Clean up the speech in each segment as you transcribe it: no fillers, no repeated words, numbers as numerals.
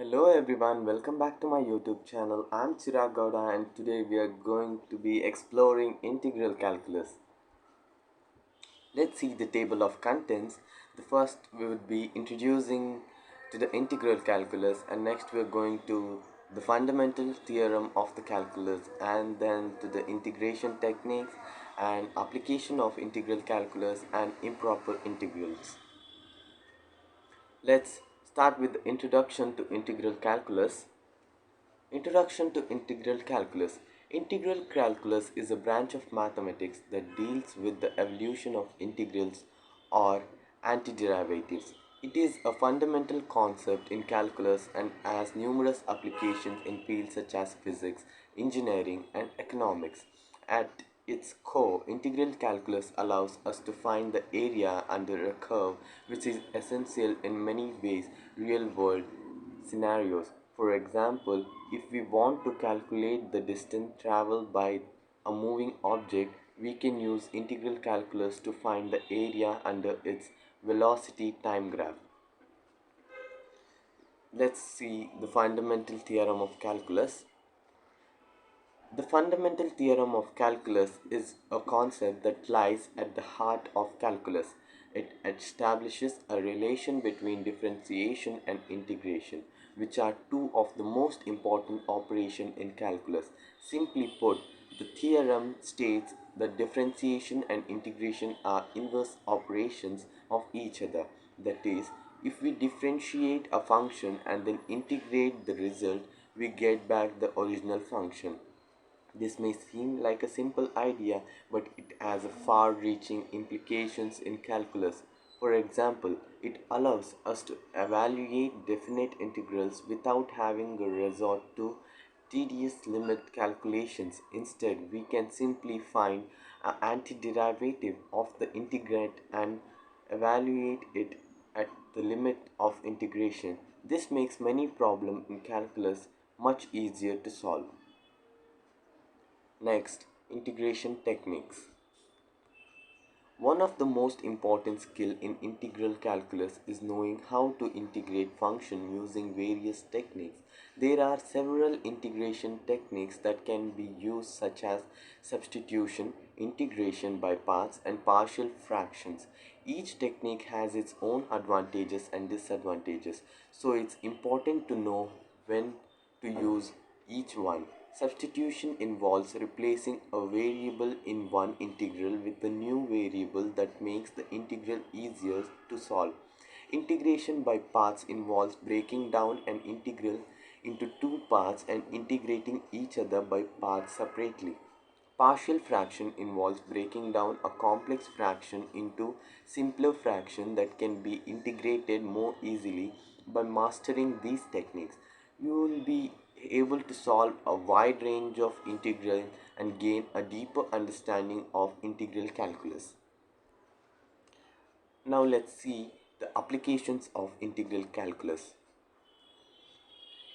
Hello everyone, welcome back to my YouTube channel. I'm Chirag Gowda and today we are going to be exploring integral calculus. Let's see the table of contents. The first we would be introducing to the integral calculus, and next we are going to the fundamental theorem of the calculus, and then to the integration techniques and application of integral calculus and improper integrals. Let's start with the introduction to integral calculus. Introduction to Integral Calculus. Integral calculus is a branch of mathematics that deals with the evolution of integrals or antiderivatives. It is a fundamental concept in calculus and has numerous applications in fields such as physics, engineering, and economics. At its core, integral calculus allows us to find the area under a curve, which is essential in many ways real world scenarios. For example, if we want to calculate the distance traveled by a moving object, we can use integral calculus to find the area under its velocity time graph. Let's see the fundamental theorem of calculus. The fundamental theorem of calculus is a concept that lies at the heart of calculus. It establishes a relation between differentiation and integration, which are two of the most important operations in calculus. Simply put, the theorem states that differentiation and integration are inverse operations of each other. That is, if we differentiate a function and then integrate the result, we get back the original function. This may seem like a simple idea, but it has far-reaching implications in calculus. For example, it allows us to evaluate definite integrals without having to resort to tedious limit calculations. Instead, we can simply find an antiderivative of the integrand and evaluate it at the limit of integration. This makes many problems in calculus much easier to solve. Next, integration techniques. One of the most important skill in integral calculus is knowing how to integrate function using various techniques. There are several integration techniques that can be used such as substitution, integration by parts and partial fractions. Each technique has its own advantages and disadvantages, so it's important to know when to use each one. Substitution involves replacing a variable in one integral with a new variable that makes the integral easier to solve. Integration by parts involves breaking down an integral into two parts and integrating each other by parts separately. Partial fraction involves breaking down a complex fraction into simpler fractions that can be integrated more easily. By mastering these techniques, you will be able to solve a wide range of integrals and gain a deeper understanding of integral calculus. Now let's see the applications of integral calculus.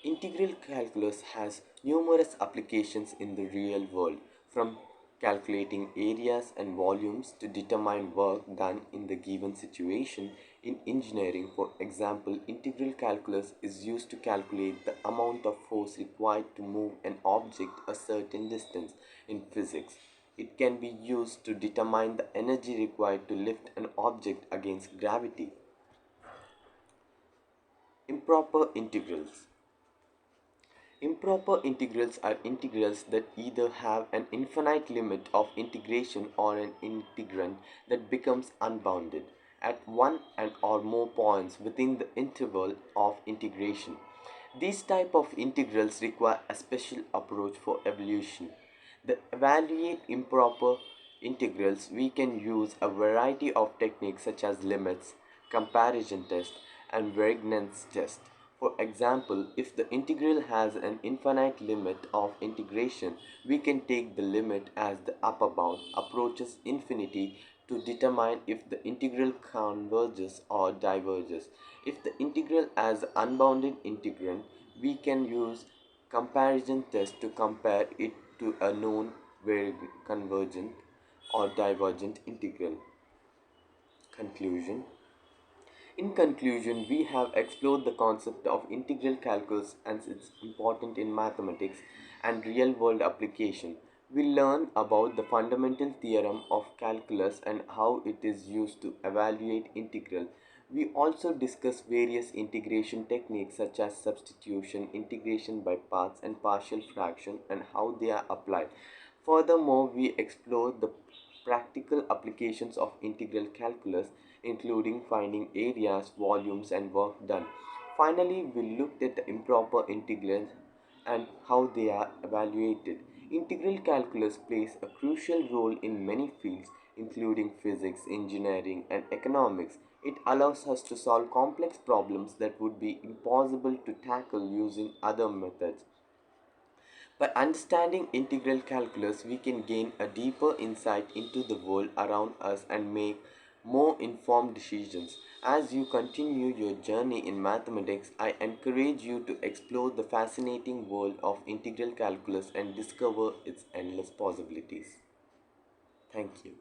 Integral calculus has numerous applications in the real world, from calculating areas and volumes to determine work done in the given situation. In engineering, for example, integral calculus is used to calculate the amount of force required to move an object a certain distance. In physics, it can be used to determine the energy required to lift an object against gravity. Improper integrals. Improper integrals are integrals that either have an infinite limit of integration or an integrand that becomes unbounded at one and or more points within the interval of integration. These type of integrals require a special approach for evaluation. To evaluate improper integrals, we can use a variety of techniques such as limits, comparison test, and variance test. For example, if the integral has an infinite limit of integration, we can take the limit as the upper bound approaches infinity to determine if the integral converges or diverges. If the integral has unbounded integrand, we can use comparison test to compare it to a known very convergent or divergent integral. Conclusion. In conclusion, we have explored the concept of integral calculus and its importance in mathematics and real world application. We learn about the fundamental theorem of calculus and how it is used to evaluate integral. We also discuss various integration techniques such as substitution, integration by parts, and partial fraction and how they are applied. Furthermore, we explore the practical applications of integral calculus, including finding areas, volumes, and work done. Finally, we looked at the improper integrals and how they are evaluated. Integral calculus plays a crucial role in many fields, including physics, engineering, and economics. It allows us to solve complex problems that would be impossible to tackle using other methods. By understanding integral calculus, we can gain a deeper insight into the world around us and make more informed decisions. As you continue your journey in mathematics, I encourage you to explore the fascinating world of integral calculus and discover its endless possibilities. Thank you.